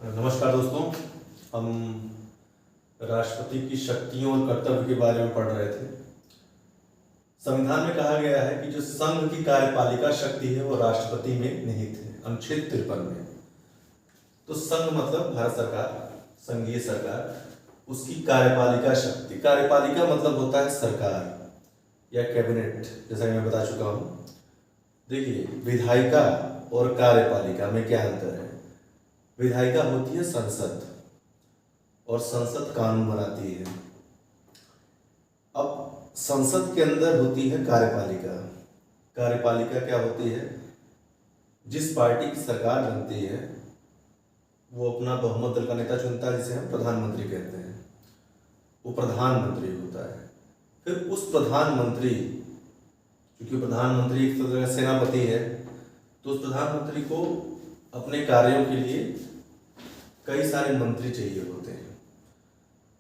नमस्कार दोस्तों। हम राष्ट्रपति की शक्तियों और कर्तव्य के बारे में पढ़ रहे थे। संविधान में कहा गया है कि जो संघ की कार्यपालिका शक्ति है वो राष्ट्रपति में निहित है, अनुच्छेद 53 में। तो संघ मतलब भारत सरकार, संघीय सरकार, उसकी कार्यपालिका शक्ति। कार्यपालिका मतलब होता है सरकार या कैबिनेट, जैसा कि मैं बता चुका हूँ। देखिए, विधायिका और कार्यपालिका में क्या अंतर है। विधायिका होती है संसद और संसद कानून बनाती है। अब संसद के अंदर होती है कार्यपालिका। कार्यपालिका क्या होती है? जिस पार्टी की सरकार बनती है वो अपना बहुमत दल का नेता चुनता है, जिसे हम प्रधानमंत्री कहते हैं। वो प्रधानमंत्री होता है। फिर उस प्रधानमंत्री, क्योंकि प्रधानमंत्री एक तरह का सेनापति है, तो उस प्रधानमंत्री को अपने कार्यों के लिए कई सारे मंत्री चाहिए होते हैं,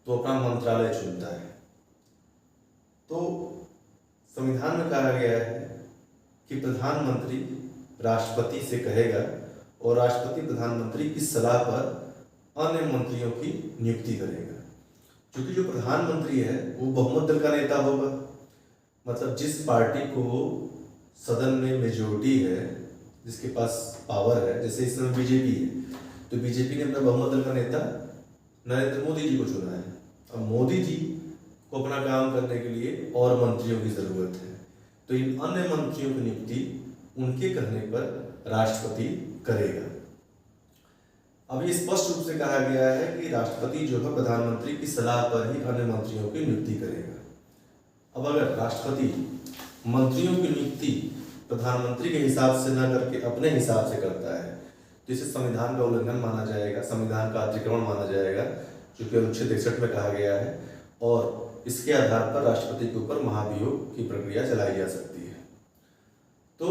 तो अपना मंत्रालय चुनता है। तो संविधान में कहा गया है कि प्रधानमंत्री राष्ट्रपति से कहेगा और राष्ट्रपति प्रधानमंत्री की सलाह पर अन्य मंत्रियों की नियुक्ति करेगा। क्योंकि जो प्रधानमंत्री है वो बहुमत दल का नेता होगा, मतलब जिस पार्टी को सदन में मेजोरिटी है, जिसके पास पावर है, जैसे इस समय बीजेपी है, तो बीजेपी ने अपना बहुमत दल का नेता नरेंद्र मोदी जी को चुना है। अब मोदी जी को अपना काम करने के लिए और मंत्रियों की जरूरत है, तो इन अन्य मंत्रियों की नियुक्ति उनके कहने पर राष्ट्रपति करेगा। अब ये स्पष्ट रूप से कहा गया है कि राष्ट्रपति जो है प्रधानमंत्री की सलाह पर ही अन्य मंत्रियों की नियुक्ति करेगा। अब अगर राष्ट्रपति मंत्रियों की नियुक्ति प्रधानमंत्री के हिसाब से न करके अपने हिसाब से करता है, तो इसे संविधान का उल्लंघन माना जाएगा, संविधान का अतिक्रमण माना जाएगा, जो कि अनुच्छेद 61 में कहा गया है। और इसके आधार पर राष्ट्रपति के ऊपर महाभियोग की प्रक्रिया चलाई जा सकती है। तो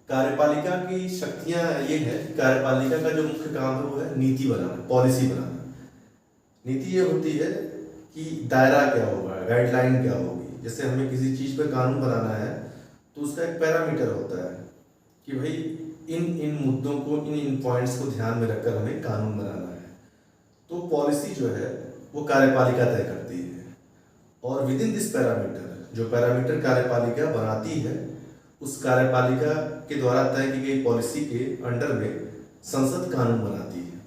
कार्यपालिका की शक्तियां ये है, कार्यपालिका का जो मुख्य काम है वो है नीति बनाना, पॉलिसी बनाना। नीति ये होती है कि दायरा क्या होगा, गाइडलाइन क्या होगी। जैसे हमें किसी चीज़ पर कानून बनाना है तो उसका एक पैरामीटर होता है कि भाई इन मुद्दों को, इन पॉइंट्स को ध्यान में रखकर हमें कानून बनाना है। तो पॉलिसी जो है वो कार्यपालिका तय करती है, और विद इन दिस पैरामीटर, जो पैरामीटर कार्यपालिका बनाती है, उस कार्यपालिका के द्वारा तय की गई पॉलिसी के अंडर में संसद कानून बनाती है।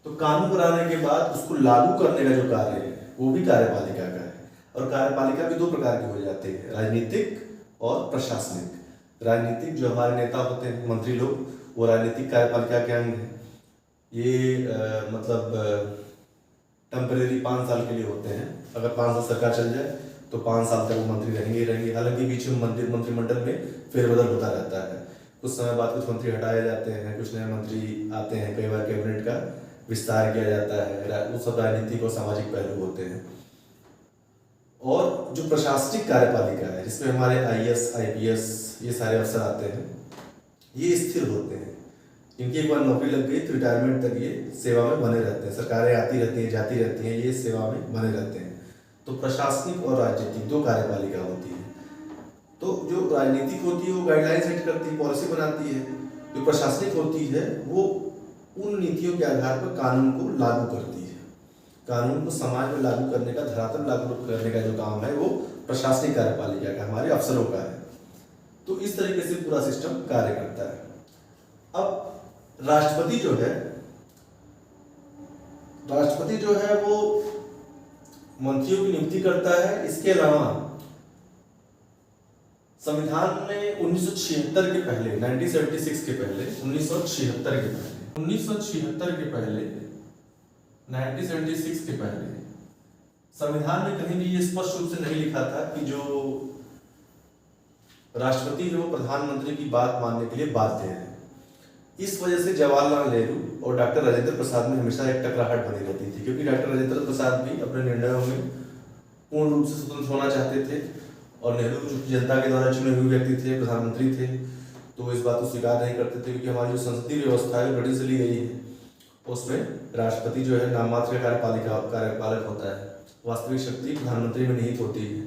तो कानून बनाने के बाद उसको लागू करने का जो कार्य है वो भी कार्यपालिका का है। और कार्यपालिका भी दो प्रकार की हो जाती है, राजनीतिक और प्रशासनिक। राजनीतिक जो हमारे नेता होते हैं, मंत्री लोग, वो राजनीतिक कार्यपालिका के अंग हैं। ये मतलब टेम्परेरी 5 साल के लिए होते हैं। अगर 5 साल सरकार चल जाए तो 5 साल तक वो मंत्री रहेंगे ही रहेंगे। हालांकि बीच में मंत्रिमंडल में फेरबदल होता रहता है। कुछ समय बाद कुछ मंत्री हटाए जाते हैं, कुछ नए मंत्री आते हैं, कई बार कैबिनेट का विस्तार किया जाता है। वो सब राजनीतिक और सामाजिक पहलू होते हैं। और जो प्रशासनिक कार्यपालिका है, जिसमें हमारे IAS, IPS ये सारे अफसर आते हैं, ये स्थिर होते हैं। इनकी एक बार नौकरी लग गई तो रिटायरमेंट तक ये सेवा में बने रहते हैं। सरकारें आती रहती हैं, जाती रहती हैं, ये सेवा में बने रहते हैं। तो प्रशासनिक और राजनीतिक दो कार्यपालिका होती है। तो जो राजनीतिक होती है वो गाइडलाइन सेट करती है, पॉलिसी बनाती है। जो प्रशासनिक होती है वो उन नीतियों के आधार पर कानून को लागू करती है। कानून को समाज में लागू करने का, धरातल लागू करने का जो काम है वो प्रशासनिक कार्यपालिका का, हमारे अफसरों का है। तो इस तरीके से पूरा सिस्टम कार्य करता है। अब राष्ट्रपति जो है वो मंत्रियों की नियुक्ति करता है। इसके अलावा संविधान में 1976 के पहले, 1976 के पहले, 1976 के पहले संविधान में कहीं भी ये स्पष्ट रूप से नहीं लिखा था कि जो राष्ट्रपति है वो प्रधानमंत्री की बात मानने के लिए बाध्य है। इस वजह से जवाहरलाल नेहरू और डॉक्टर राजेंद्र प्रसाद में हमेशा एक टकराहट बनी रहती थी, क्योंकि डॉक्टर राजेंद्र प्रसाद भी अपने निर्णयों में पूर्ण रूप से स्वतंत्र होना चाहते थे, और नेहरू चूंकि जनता के द्वारा चुने हुए व्यक्ति थे, प्रधानमंत्री थे, तो इस बात को स्वीकार नहीं करते थे। क्योंकि हमारी जो संसदीय व्यवस्था है ब्रिटेन से ली गई है, उसमें राष्ट्रपति जो है नाम मात्र कार्यपालक होता है, वास्तविक शक्ति प्रधानमंत्री में निहित होती है।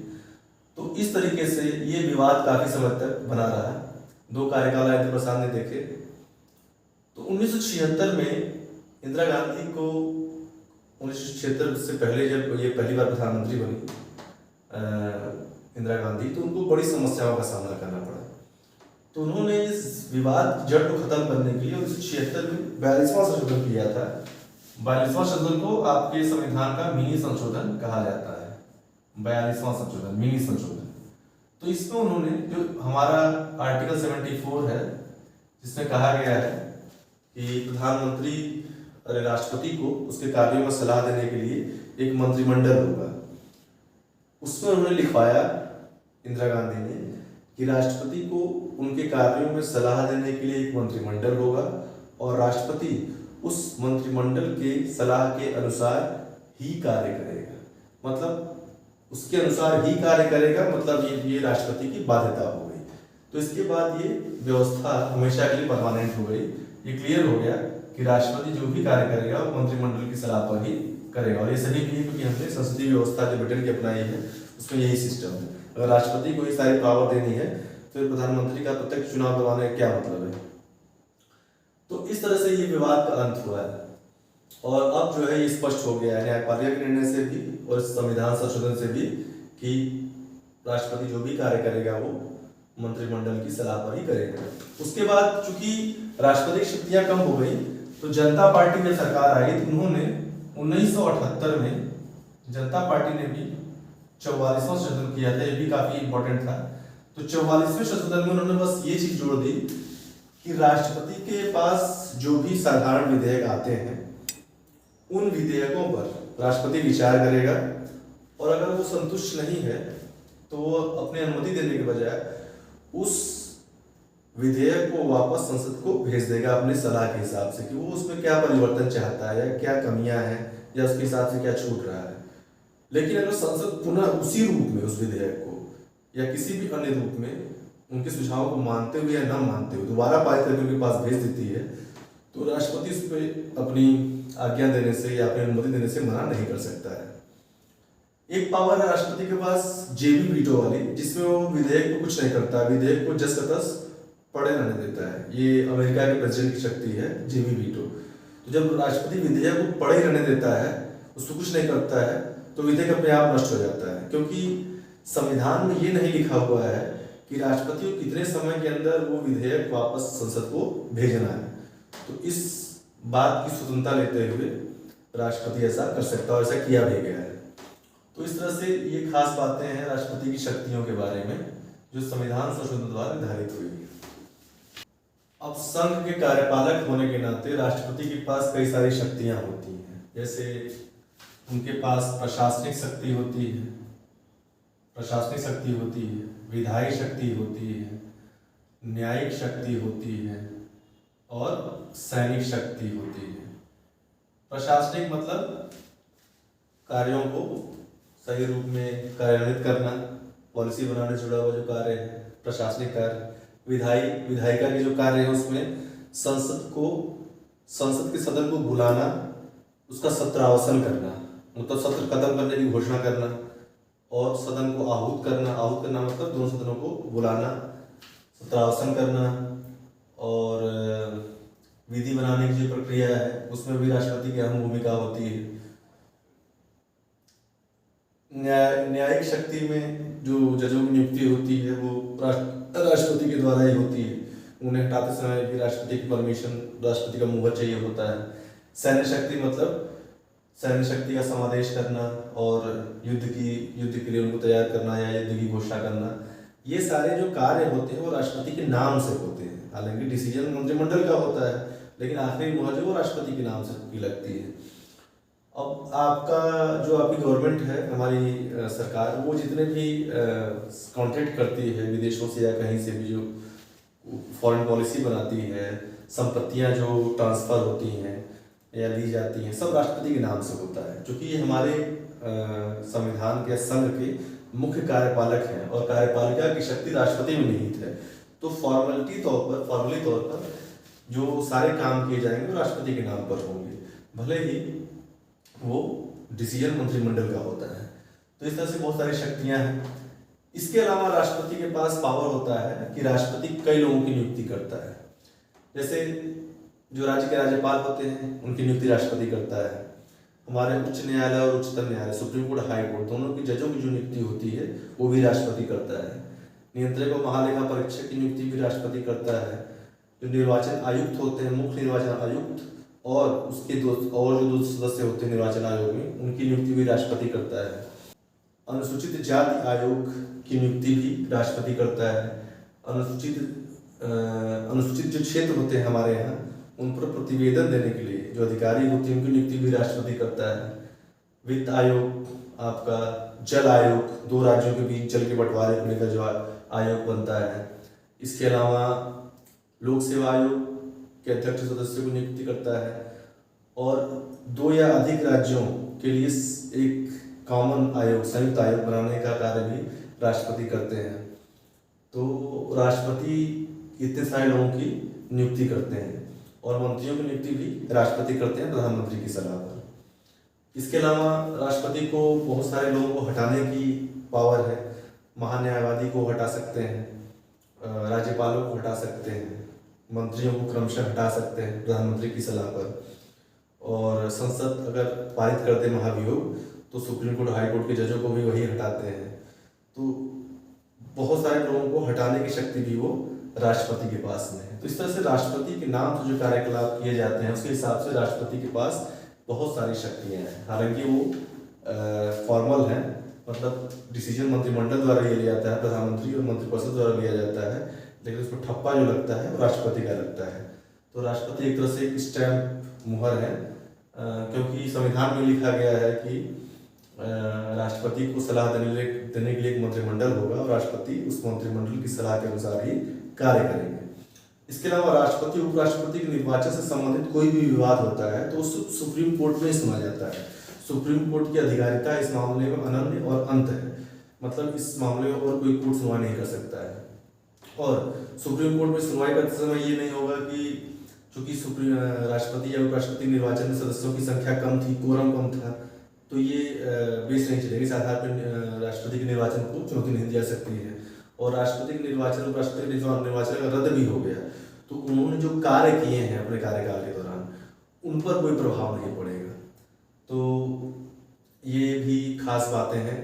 तो इस तरीके से ये विवाद काफी समय तक बना रहा। 2 कार्यकाल राजेंद्र प्रसाद ने देखे। तो 1976 में इंदिरा गांधी को 1976 से पहले जब ये पहली बार प्रधानमंत्री बनी इंदिरा गांधी, तो उनको बड़ी समस्याओं का सामना करना पड़ा। तो उन्होंने इस विवाद की जड़ को खत्म करने के लिए 1976 में 42वां संशोधन किया था। 42वां संशोधन को आपके संविधान का मिनी संशोधन कहा जाता है। 42वां संशोधन, मिनी संशोधन। तो इसमें उन्होंने जो हमारा आर्टिकल 74 है, जिसमें कहा गया है कि प्रधानमंत्री और राष्ट्रपति को उसके कार्यों में सलाह देने के लिए एक मंत्रिमंडल होगा। उसमें उन्होंने लिखवाया इंदिरा गांधी ने कि राष्ट्रपति को उनके कार्यों में सलाह देने के लिए एक मंत्रिमंडल होगा और राष्ट्रपति उस मंत्रिमंडल के सलाह के अनुसार ही कार्य करेगा। मतलब उसके अनुसार ही कार्य करेगा, मतलब ये राष्ट्रपति की बाध्यता हो गई। तो इसके बाद ये व्यवस्था हमेशा के लिए परमानेंट हो गई। ये क्लियर हो गया कि राष्ट्रपति जो भी कार्य करेगा वो मंत्रिमंडल की सलाह पर ही करेगा। और ये सही भी है, क्योंकि हमने संसदीय व्यवस्था जो ब्रिटेन की अपनाई है उसमें यही सिस्टम है। अगर राष्ट्रपति को ये सारी पावर देनी है तो फिर प्रधानमंत्री का प्रत्यक्ष चुनाव करवाने का क्या मतलब है। तो इस तरह से ये विवाद का अंत हुआ है और अब जो है ये स्पष्ट हो गया है न्यायपालिका के निर्णय से भी और संविधान संशोधन से भी कि राष्ट्रपति जो भी कार्य करेगा वो मंत्रिमंडल की सलाह पर ही करेगा। उसके बाद चूंकि राष्ट्रपति की शक्तियां कम हो गई तो जनता पार्टी जब सरकार आई तो उन्होंने 1978 में जनता पार्टी ने भी 44वां संशोधन किया था। ये भी काफी इंपॉर्टेंट था। तो 44वें संशोधन में उन्होंने बस ये चीज जोड़ दी कि राष्ट्रपति के पास जो भी साधारण विधेयक आते हैं उन विधेयकों पर राष्ट्रपति विचार करेगा और अगर वो संतुष्ट नहीं है तो वो अपनी अनुमति देने के बजाय उस विधेयक को वापस संसद को भेज देगा अपने सलाह के हिसाब से कि वो उसमें क्या परिवर्तन चाहता है या क्या कमियां हैं या उसके हिसाब से क्या छूट रहा है। लेकिन अगर संसद पुनः उसी रूप में उस विधेयक को या किसी भी अन्य रूप में उनके सुझावों को मानते हुए या न मानते हुए दोबारा पारित करके उनके पास भेज देती है तो राष्ट्रपति उस पर अपनी आज्ञा देने से या अपनी अनुमति देने से मना नहीं कर सकता है। एक पावर है राष्ट्रपति के पास जेबी वीटो वाली, जिसमें वो विधेयक को कुछ नहीं करता, विधेयक को जस का तस पड़े रहने देता है। ये अमेरिका के प्रेसिडेंट की शक्ति है, जेबी वीटो। तो जब राष्ट्रपति विधेयक को पड़े रहने देता है, उसको कुछ नहीं करता है, तो विधेयक अपने आप नष्ट हो जाता है, क्योंकि संविधान में ये नहीं लिखा हुआ है कि राष्ट्रपति को कितने समय के अंदर वो विधेयक वापस संसद को भेजना है। तो इस बात की स्वतंत्रता लेते हुए राष्ट्रपति ऐसा कर सकता है और ऐसा किया भी गया है। तो इस तरह से ये खास बातें हैं राष्ट्रपति की शक्तियों के बारे में जो संविधान संशोधन द्वारा निर्धारित हुई। अब संघ के कार्यपालक होने के नाते राष्ट्रपति के पास कई सारी शक्तियां होती हैं। जैसे उनके पास प्रशासनिक शक्ति होती है, विधायी शक्ति होती है, न्यायिक शक्ति होती है और सैनिक शक्ति होती है। प्रशासनिक मतलब कार्यों को सही रूप में कार्यान्वित करना, पॉलिसी बनाने से जुड़ा हुआ जो कार्य है प्रशासनिक कार्य। विधायिका के जो कार्य है उसमें संसद के सदन को बुलाना, उसका सत्रावसान करना, मतलब सत्र खत्म करने की घोषणा करना और सदन को आहूत करना मतलब दोनों सदनों को बुलाना, सत्रावसान करना और विधि बनाने की जो प्रक्रिया है उसमें भी राष्ट्रपति की अहम भूमिका होती है। न्यायिक शक्ति में जो जजों की नियुक्ति होती है वो राष्ट्रपति के द्वारा ही होती है। उन्हें हटाते समय भी राष्ट्रपति की परमिशन, राष्ट्रपति का मुहर चाहिए होता है। सैन्य शक्ति मतलब सैन्य शक्ति का समावेश करना और युद्ध के लिए उनको तैयार करना या युद्ध की घोषणा करना, ये सारे जो कार्य होते हैं वो राष्ट्रपति के नाम से होते हैं। हालांकि डिसीजन मंत्रिमंडल का होता है लेकिन आखिरी मुहर जो वो राष्ट्रपति के नाम से लगती है। अब आपकी गवर्नमेंट है, हमारी सरकार, वो जितने भी कॉन्ट्रैक्ट करती है विदेशों से या कहीं से भी जो फॉरेन पॉलिसी बनाती है, संपत्तियां जो ट्रांसफर होती हैं या ली जाती हैं, सब राष्ट्रपति के नाम से होता है। क्योंकि ये हमारे संविधान के संघ के मुख्य कार्यपालक हैं और कार्यपालिका की शक्ति राष्ट्रपति में निहित है। तो फॉर्मली तौर पर जो सारे काम किए जाएंगे वो राष्ट्रपति के नाम पर होंगे, भले ही वो डिसीजन मंत्रिमंडल का होता है। तो इस तरह से बहुत सारी शक्तियां हैं। इसके अलावा राष्ट्रपति के पास पावर होता है कि राष्ट्रपति कई लोगों की नियुक्ति करता है। जैसे जो राज्य के राज्यपाल होते हैं उनकी नियुक्ति राष्ट्रपति करता है। हमारे उच्च न्यायालय और उच्चतम न्यायालय, सुप्रीम कोर्ट, हाई कोर्ट, दोनों की जजों की जो नियुक्ति होती है वो भी राष्ट्रपति करता है। नियंत्रक और महालेखा परीक्षक की नियुक्ति भी राष्ट्रपति करता है। जो निर्वाचन आयुक्त होते हैं, मुख्य निर्वाचन आयुक्त और उसके जो दो सदस्य होते हैं निर्वाचन आयोग में, उनकी नियुक्ति भी राष्ट्रपति करता है। अनुसूचित जाति आयोग की नियुक्ति भी राष्ट्रपति करता है। अनुसूचित जो क्षेत्र होते हैं हमारे यहाँ, उन पर प्रतिवेदन देने के लिए जो अधिकारी होते हैं उनकी नियुक्ति भी राष्ट्रपति करता है। वित्त आयोग, आपका जल आयोग, दो राज्यों के बीच जल के बंटवारे को लेकर जो आयोग बनता है। इसके अलावा लोक सेवा आयोग के अध्यक्ष सदस्यों की नियुक्ति करता है और 2 या अधिक राज्यों के लिए एक कॉमन आयोग, संयुक्त आयोग बनाने का कार्य भी राष्ट्रपति करते हैं। तो राष्ट्रपति इतने सारे लोगों की नियुक्ति करते हैं और मंत्रियों की नियुक्ति भी राष्ट्रपति करते हैं प्रधानमंत्री की सलाह पर। इसके अलावा राष्ट्रपति को बहुत सारे लोगों को हटाने की पावर है। महान्यायवादी को हटा सकते हैं, राज्यपालों को हटा सकते हैं, मंत्रियों को क्रमशः हटा सकते हैं प्रधानमंत्री की सलाह पर। और संसद अगर पारित कर दे महाभियोग तो सुप्रीम कोर्ट, हाई कोर्ट के जजों को भी वही हटाते हैं। तो बहुत सारे लोगों को हटाने की शक्ति भी वो राष्ट्रपति के पास में है। तो इस तरह से राष्ट्रपति के नाम से जो कार्यकलाप किए जाते हैं उसके हिसाब से राष्ट्रपति के पास बहुत सारी शक्तियां हैं। हालांकि वो फॉर्मल है, मतलब डिसीजन मंत्रिमंडल द्वारा लिया जाता है, प्रधानमंत्री और मंत्रिपरिषद द्वारा लिया जाता है, लेकिन उसमें ठप्पा जो लगता है वो राष्ट्रपति का लगता है। तो राष्ट्रपति एक तरह से एक स्टैम्प मुहर है, क्योंकि संविधान में लिखा गया है कि राष्ट्रपति को सलाह देने के लिए एक मंत्रिमंडल होगा और राष्ट्रपति उस मंत्रिमंडल की सलाह के अनुसार ही कार्य करेंगे। इसके अलावा राष्ट्रपति उपराष्ट्रपति के निर्वाचन से संबंधित कोई भी विवाद होता है तो सुप्रीम कोर्ट में सुना जाता है। सुप्रीम कोर्ट की अधिकारिता इस मामले में अनन्य और अंत है, मतलब इस मामले में और कोई कोर्ट सुनवाई नहीं कर सकता है। और सुप्रीम कोर्ट में सुनवाई करते समय ये नहीं होगा कि चूंकि राष्ट्रपति या उपराष्ट्रपति निर्वाचन में सदस्यों की संख्या कम थी, कोरम कम था, तो ये बेस नहीं चलेगी। इस आधार पर राष्ट्रपति के निर्वाचन को चुनौती नहीं दी जा सकती है। और राष्ट्रपति के निर्वाचन, उपराष्ट्रपति के निर्वाचन का रद्द भी हो गया तो उन्होंने जो कार्य किए हैं अपने कार्यकाल के दौरान उन पर कोई प्रभाव नहीं पड़ेगा। तो ये भी खास बातें हैं।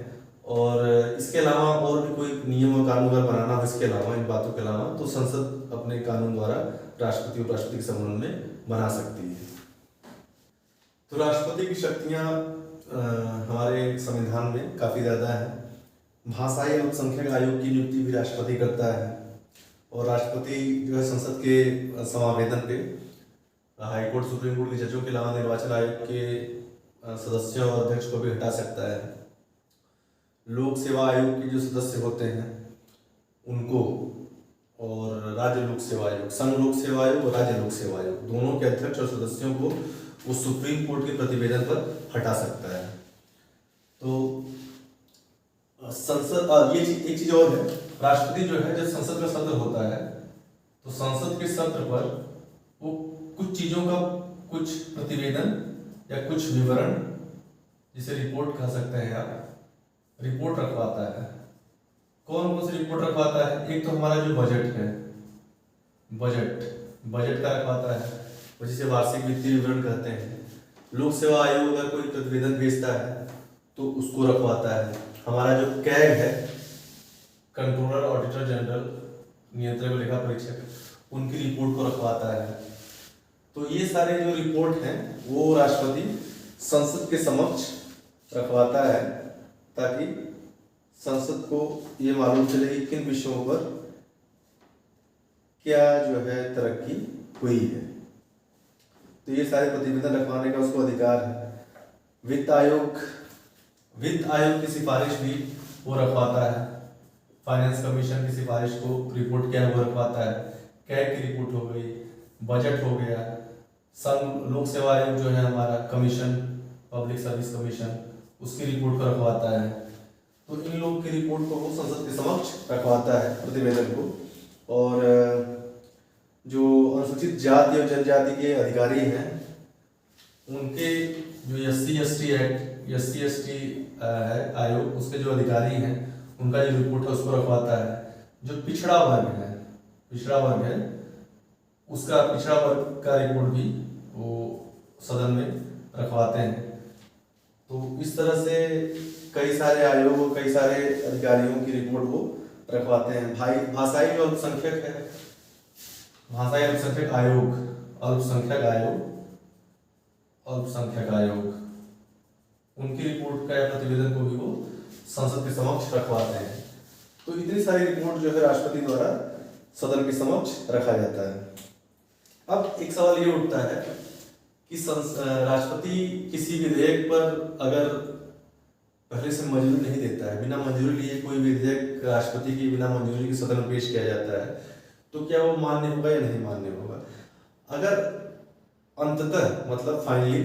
और इसके अलावा और भी कोई नियम और कानून अगर बनाना हो इसके अलावा, इन बातों के अलावा, तो संसद अपने कानून द्वारा राष्ट्रपति उपराष्ट्रपति के संबंध में बना सकती है। तो राष्ट्रपति की शक्तियाँ हमारे संविधान में काफ़ी ज़्यादा है। भाषाई अल्पसंख्यक आयोग की नियुक्ति भी राष्ट्रपति करता है और राष्ट्रपति जो है संसद के समावेदन पे हाई कोर्ट, सुप्रीम कोर्ट के जजों के अलावा निर्वाचन आयोग के सदस्यों और अध्यक्ष को भी हटा सकता है। लोक सेवा आयोग के जो सदस्य होते हैं उनको, और राज्य लोक सेवा आयोग, संघ लोक सेवा आयोग और राज्य लोक सेवा आयोग, दोनों के अध्यक्ष और सदस्यों को वो सुप्रीम कोर्ट के प्रतिवेदन पर हटा सकता है। तो संसद, ये एक चीज और है, राष्ट्रपति जो है जब संसद का सत्र होता है तो संसद के सत्र पर वो कुछ चीजों का कुछ प्रतिवेदन या कुछ विवरण, जिसे रिपोर्ट कह सकते हैं आप, रिपोर्ट रखवाता है। कौन कौन सी रिपोर्ट रखवाता है? एक तो हमारा जो बजट है, बजट का रखवाता है, जिसे वार्षिक वित्तीय विवरण कहते हैं। लोक सेवा आयोग अगर कोई प्रतिवेदन भेजता है तो उसको रखवाता है। हमारा जो कैग है, कंट्रोलर, ऑडिटर जनरल, नियंत्रक और लेखा परीक्षक, उनकी रिपोर्ट को रखवाता है। तो ये सारे जो रिपोर्ट हैं वो राष्ट्रपति संसद के समक्ष रखवाता है ताकि संसद को ये मालूम चले कि किन विषयों पर क्या जो है तरक्की हुई है। तो ये सारे प्रतिवेदन रखवाने का उसको अधिकार है। वित्त आयोग की सिफारिश भी वो रखवाता है। फाइनेंस कमीशन की सिफारिश को रिपोर्ट क्या है वो रखवाता है। कैग की रिपोर्ट हो गई, बजट हो गया, संघ लोक सेवा आयोग जो है हमारा कमीशन, पब्लिक सर्विस कमीशन, उसकी रिपोर्ट को रखवाता है। तो इन लोग की रिपोर्ट को वो संसद के समक्ष रखवाता है, प्रतिवेदन को। और जो अनुसूचित जाति और जनजाति के अधिकारी हैं उनके जो SC ST है आयोग, उसके जो अधिकारी हैं उनका जो रिपोर्ट है उसको रखवाता है। जो पिछड़ा वर्ग है उसका पिछड़ा वर्ग का रिपोर्ट भी वो सदन में रखवाते हैं। तो इस तरह से कई सारे आयोग और कई सारे अधिकारियों की रिपोर्ट वो रखवाते हैं। भाषाई जो अल्पसंख्यक है, भाषाई अल्पसंख्यक आयोग, अल्पसंख्यक आयोग, अल्पसंख्यक आयोग, उनकी रिपोर्ट का या प्रतिवेदन को भी वो संसद के समक्ष रखवाते हैं। तो इतनी सारी रिपोर्ट जो है राष्ट्रपति द्वारा सदन के समक्ष रखा जाता है। अब एक सवाल ये उठता है कि राष्ट्रपति किसी विधेयक पर अगर पहले से मंजूरी नहीं देता है, बिना मंजूरी लिए कोई विधेयक राष्ट्रपति की बिना मंजूरी के सदन में पेश किया जाता है, तो क्या वो मान्य होगा या नहीं मान्य होगा? अगर अंततः मतलब फाइनली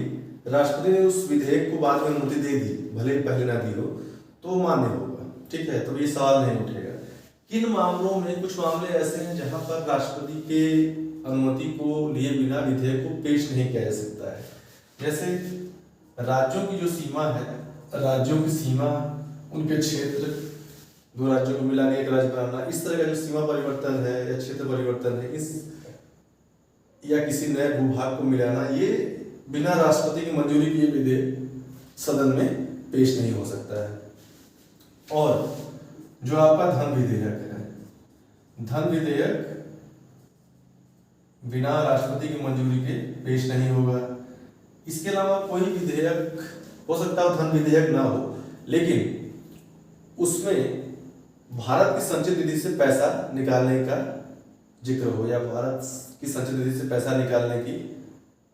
राष्ट्रपति ने उस विधेयक को बाद में अनुमति दे दी, भले पहले ना दी हो, तो मान्य होगा, ठीक है, तो ये सवाल नहीं उठेगा। किन मामलों में, कुछ मामले ऐसे हैं जहां पर राष्ट्रपति के अनुमति को लिए बिना विधेयक को पेश नहीं किया जा सकता है। जैसे राज्यों की जो सीमा है, राज्यों की सीमा, उनके क्षेत्र, दो राज्यों को मिला के एक राज्य बनाना, इस तरह का जो सीमा परिवर्तन है या क्षेत्र परिवर्तन है, इस या किसी नए भूभाग को मिलाना, ये बिना राष्ट्रपति की मंजूरी किए विधेयक सदन में पेश नहीं हो सकता है। और जो आपका धन विधेयक है, धन विधेयक बिना राष्ट्रपति की मंजूरी के पेश नहीं होगा। इसके अलावा कोई विधेयक हो सकता है धन विधेयक ना हो, लेकिन उसमें भारत की संचित निधि से पैसा निकालने का जिक्र हो या भारत की संचित निधि से पैसा निकालने की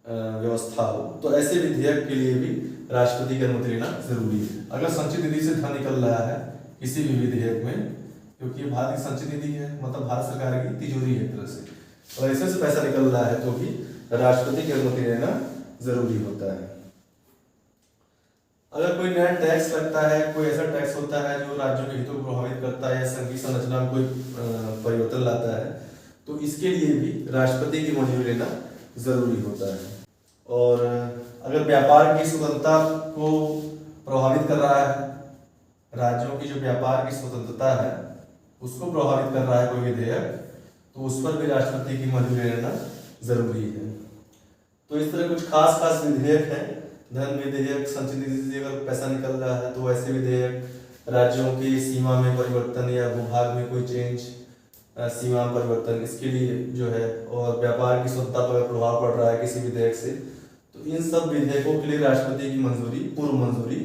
व्यवस्था हो, तो ऐसे विधेयक के लिए भी राष्ट्रपति की अनुमति लेना जरूरी है। अगर संचित निधि से धन निकल रहा है किसी भी विधेयक में, क्योंकि भारत की संचित निधि है, मतलब भारत सरकार की तिजोरी है एक तरह से, और ऐसे से पैसा निकल रहा है तो भी राष्ट्रपति की अनुमति लेना जरूरी होता है। अगर कोई नया टैक्स लगता है, कोई ऐसा टैक्स होता है जो राज्यों के हितों को प्रभावित करता है या संघीय संरचना में कोई परिवर्तन लाता है, तो इसके लिए भी राष्ट्रपति की मंजूरी लेना जरूरी होता है। और अगर व्यापार की स्वतंत्रता को प्रभावित कर रहा है, राज्यों की जो व्यापार की स्वतंत्रता है उसको प्रभावित कर रहा है कोई विधेयक, तो उस पर भी राष्ट्रपति की मंजूरी लेना जरूरी है। तो इस तरह कुछ खास विधेयक हैं, धन विधेयक, संचित निधि से अगर पैसा निकल रहा है तो ऐसे विधेयक, राज्यों की सीमा में परिवर्तन या भूभाग में कोई चेंज, सीमा परिवर्तन, इसके लिए जो है, और व्यापार की स्वतंत्रता पर प्रभाव पड़ रहा है किसी विधेयक से, तो इन सब विधेयकों के लिए राष्ट्रपति की मंजूरी, पूर्व मंजूरी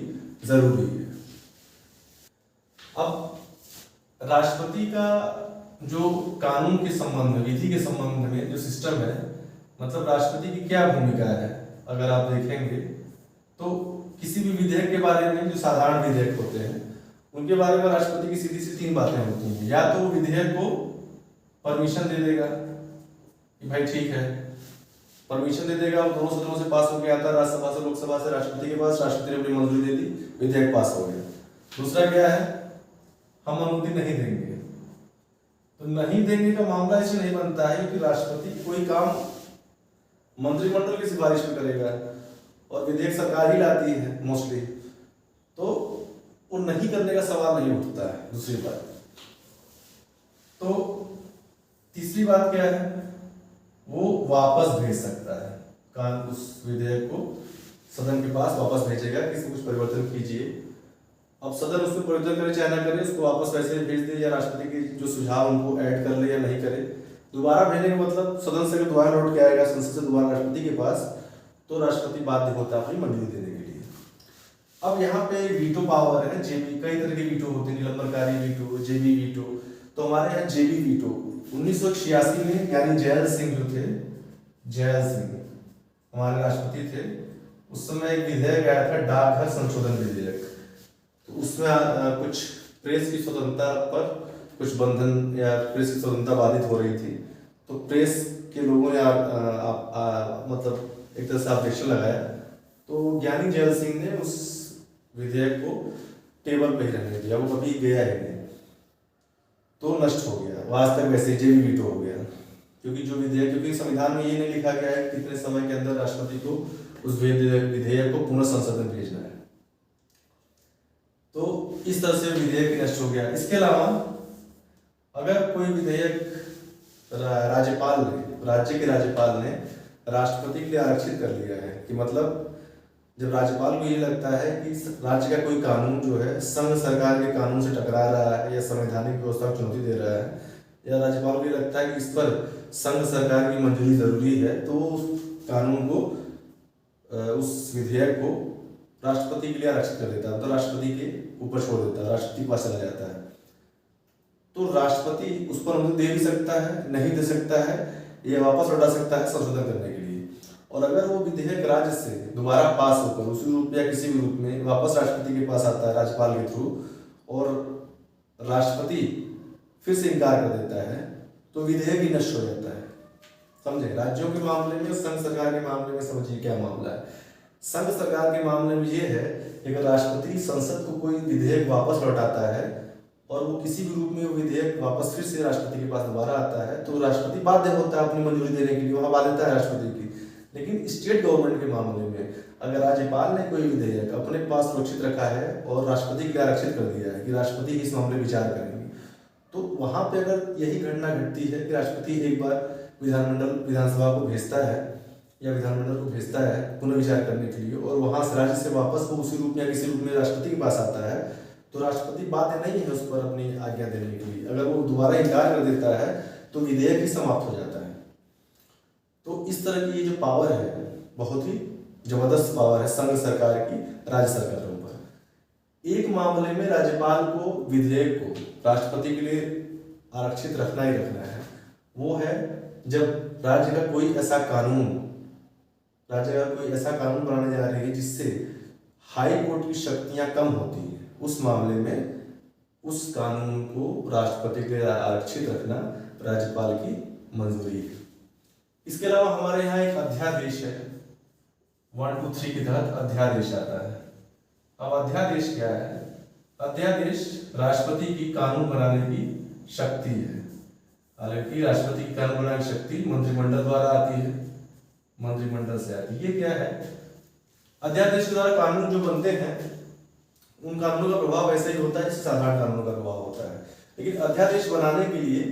जरूरी है। अब राष्ट्रपति का जो कानून के संबंध में, विधि के संबंध में जो सिस्टम है, मतलब राष्ट्रपति की क्या भूमिका है, अगर आप देखेंगे तो किसी भी विधेयक के बारे में, जो साधारण विधेयक होते हैं उनके बारे में राष्ट्रपति की सीधी सी तीन बातें होती हैं। या तो विधेयक को परमिशन दे देगा कि भाई ठीक है, परमिशन दे देगा, वो दोनों सदनों से पास होकर आता है, राज्यसभा से, लोकसभा से राष्ट्रपति के पास, राष्ट्रपति ने अपनी मंजूरी दे दी, विधेयक पास हो गया। दूसरा क्या है, हम अनुमति नहीं देंगे। तो नहीं देने का मामला ऐसे नहीं बनता है कि राष्ट्रपति कोई काम मंत्रिमंडल की सिफारिश पे करेगा और विधेयक सरकार ही लाती है मोस्टली, तो वो नहीं करने का सवाल नहीं उठता है। दूसरी बात, तो तीसरी बात क्या है, वो वापस भेज सकता है, उस विधेयक को सदन के पास वापस भेजेगा कि इसमें कुछ परिवर्तन कीजिए। अब सदन उसमें परिवर्तन करे चाहे ना करे, उसको वापस वैसे भेज दे, या राष्ट्रपति के जो सुझाव उनको ऐड कर ले या नहीं करे। दोबारा भेजने का मतलब सदन से दोबारा लौट के आएगा संसद से दोबारा राष्ट्रपति के पास, तो राष्ट्रपति बाध्य होता है अपनी मंजूरी देने के लिए। अब यहाँ पे वीटो पावर है, जेबी, कई तरह के वीटो होते हैं, निलंबनकारी वीटो, जेबी वीटो। तो हमारे यहाँ जेबी वीटो 1986 में यानी जैल सिंह जो थे, जैल सिंह हमारे राष्ट्रपति थे, उस समय एक विधेयक आया था, डाकघर संशोधन विधेयक। तो उसमें कुछ प्रेस की स्वतंत्रता पर कुछ बंधन या प्रेस की स्वतंत्रता बाधित हो रही थी, तो प्रेस के लोगों ने मतलब एक तरह से ऑब्जेक्शन लगाया। तो ज्ञानी जैल सिंह ने उस विधेयक को टेबल पे ही रहने दिया, वो कभी गया ही नहीं, तो नष्ट हो गया। वो आज तक वैसे जेबी वीटो हो गया, क्योंकि जो विधेयक, क्योंकि संविधान में ये नहीं लिखा गया है कितने समय के अंदर राष्ट्रपति को उस विधेयक को पुनः संसद में भेजना है। तो इस तरह से विधेयक नष्ट हो गया। इसके अलावा अगर कोई विधेयक राज्य के राज्यपाल ने राष्ट्रपति के लिए आरक्षित कर लिया है कि मतलब जब राज्यपाल को ये लगता है कि राज्य का कोई कानून जो है संघ सरकार के कानून से टकरा रहा है या संवैधानिक व्यवस्था को चुनौती दे रहा है, या राज्यपाल को ये लगता है कि इस पर संघ सरकार की मंजूरी जरूरी है, तो उस कानून को उस विधेयक को राष्ट्रपति के लिए आरक्षित कर देता है, तो राष्ट्रपति के ऊपर छोड़ देता है, राष्ट्रपति के पास चला जाता है। तो राष्ट्रपति उस पर अनुमति दे भी सकता है, नहीं दे सकता है, या वापस लौटा सकता है संशोधन करने के लिए। और अगर वो विधेयक राज्य से दोबारा पास होकर उसी रूप या किसी भी रूप में वापस राष्ट्रपति के पास आता है राज्यपाल के थ्रू, और राष्ट्रपति फिर से इनकार कर देता है, तो विधेयक ही नष्ट हो जाता है। समझे? राज्यों के मामले में, संघ सरकार के मामले में समझिए क्या मामला है। संघ सरकार के मामले में ये है कि अगर राष्ट्रपति संसद को कोई विधेयक वापस लौटाता है और वो किसी भी रूप में वो विधेयक वापस फिर से राष्ट्रपति के पास दोबारा आता है, तो राष्ट्रपति बाध्य होता है अपनी मंजूरी देने के लिए, वहां बाध्यता है राष्ट्रपति की। लेकिन स्टेट गवर्नमेंट के मामले में अगर राज्यपाल ने कोई विधेयक अपने पास सुरक्षित रखा है और राष्ट्रपति के लिए आरक्षित कर दिया है कि राष्ट्रपति इस मामले विचार करेंगे, तो वहां पे अगर यही घटना घटती है कि राष्ट्रपति एक बार विधानसभा को भेजता है या विधानमंडल को भेजता है पुनर्विचार करने के लिए, और वहां से राज्य से वापस वो उसी रूप या किसी रूप में राष्ट्रपति के पास आता है, तो राष्ट्रपति बाध्य नहीं है उस पर अपनी आज्ञा देने के लिए। अगर वो दोबारा इनकार कर देता है तो विधेयक ही समाप्त हो जाता है। तो इस तरह की ये जो पावर है, बहुत ही जबरदस्त पावर है संघ सरकार की राज्य सरकारों पर। एक मामले में राज्यपाल को विधेयक को राष्ट्रपति के लिए आरक्षित रखना ही रखना है, वो है जब राज्य का कोई ऐसा कानून बनाने जा रही है जिससे हाई कोर्ट की शक्तियां कम होती है, उस मामले में उस कानून को राष्ट्रपति के लिए आरक्षित रखना राज्यपाल की मंजूरी है। इसके अलावा हमारे यहाँ एक अध्यादेश है, 1, 2, 3 के तहत अध्यादेश आता है। अब अध्यादेश क्या है? अध्यादेश राष्ट्रपति की कानून बनाने की शक्ति है। हालांकि राष्ट्रपति की कानून बनाने की शक्ति मंत्रिमंडल द्वारा आती है, मंत्रिमंडल से आती है। ये क्या है? अध्यादेश के द्वारा कानून जो बनते हैं उन कानूनों का प्रभाव ऐसा ही होता है जैसे साधारण कानूनों का प्रभाव होता है, लेकिन अध्यादेश बनाने के लिए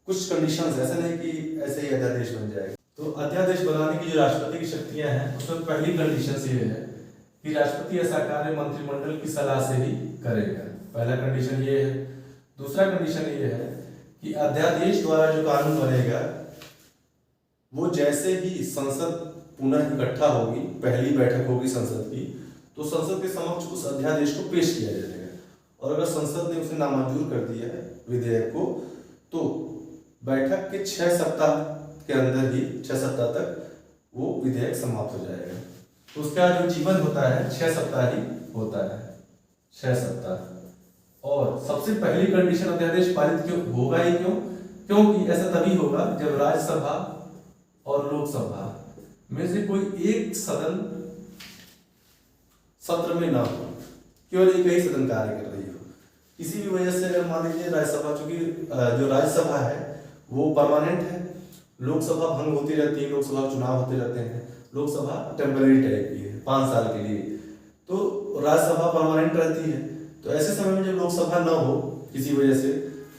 कुछ कंडीशंस, ऐसे नहीं कि ऐसे ही अध्यादेश बन जाएगा। तो अध्यादेश बनाने की जो राष्ट्रपति की शक्तियां हैं, उसमें पहली कंडीशन ये है कि राष्ट्रपति ऐसा कार्य मंत्रिमंडल की सलाह से ही करेगा। पहला कंडीशन ये है। दूसरा कंडीशन ये है कि अध्यादेश द्वारा जो कानून बनेगा वो जैसे ही संसद पुनः इकट्ठा होगी, पहली बैठक होगी संसद की, तो संसद के समक्ष उस अध्यादेश को पेश किया जाएगा, और अगर संसद ने उसे नामंजूर कर दिया है विधेयक को, तो बैठक के 6 सप्ताह के अंदर ही 6 सप्ताह तक वो विधेयक समाप्त हो जाएगा। तो उसका जो जीवन होता है 6 सप्ताह ही होता है, 6 सप्ताह। और सबसे पहली कंडीशन अध्यादेश पारित क्यों होगा ही क्यों? क्योंकि ऐसा तभी होगा जब राज्यसभा और लोकसभा में से कोई एक सदन सत्र में ना हो, केवल एक ही सदन कार्य कर रही हो। किसी भी वजह से अगर मान लीजिए राज्यसभा, चूंकि जो राज्यसभा है वो परमानेंट है, लोकसभा भंग होती रहती है, लोकसभा चुनाव होते रहते हैं, लोकसभा टेम्पररी टाइप की है 5 साल के लिए, तो राज्यसभा परमानेंट रहती है। तो ऐसे समय में जब लोकसभा न हो, किसी वजह से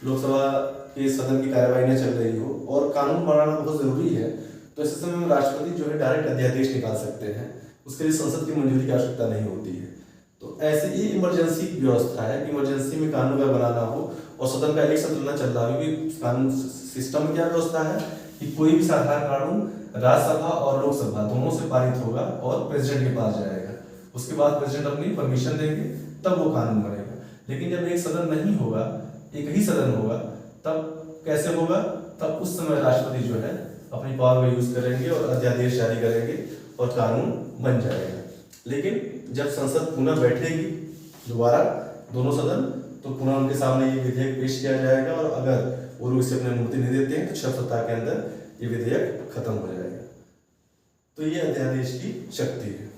लोकसभा के सदन की कार्यवाही न चल रही हो और कानून बनाना बहुत जरूरी है, तो ऐसे समय में राष्ट्रपति जो है डायरेक्ट अध्यादेश निकाल सकते हैं, उसके लिए संसद की मंजूरी की आवश्यकता नहीं होती है। तो ऐसे ही इमरजेंसी की व्यवस्था है कि इमरजेंसी में कानून का बनाना हो और सदन का एक सत्र न चल रहा हो, क्योंकि कानून सिस्टम में क्या व्यवस्था है कि कोई भी साधारण कानून राज्यसभा और लोकसभा दोनों से पारित होगा और प्रेसिडेंट के पास जाएगा, उसके बाद प्रेसिडेंट अपनी परमिशन देंगे, तब वो कानून बनेगा। लेकिन जब एक सदन नहीं होगा, एक ही सदन होगा, तब कैसे होगा? तब उस समय राष्ट्रपति जो है अपनी पावर का यूज करेंगे और अध्यादेश जारी करेंगे और कानून बन जाएगा। लेकिन जब संसद पुनः बैठेगी दोबारा दोनों सदन, तो पुनः उनके सामने ये विधेयक पेश किया जाएगा, और अगर वो लोग इसे अपनी अनुमति नहीं देते हैं तो 6 सप्ताह के अंदर ये विधेयक खत्म हो जाएगा। तो ये अध्यादेश की शक्ति है।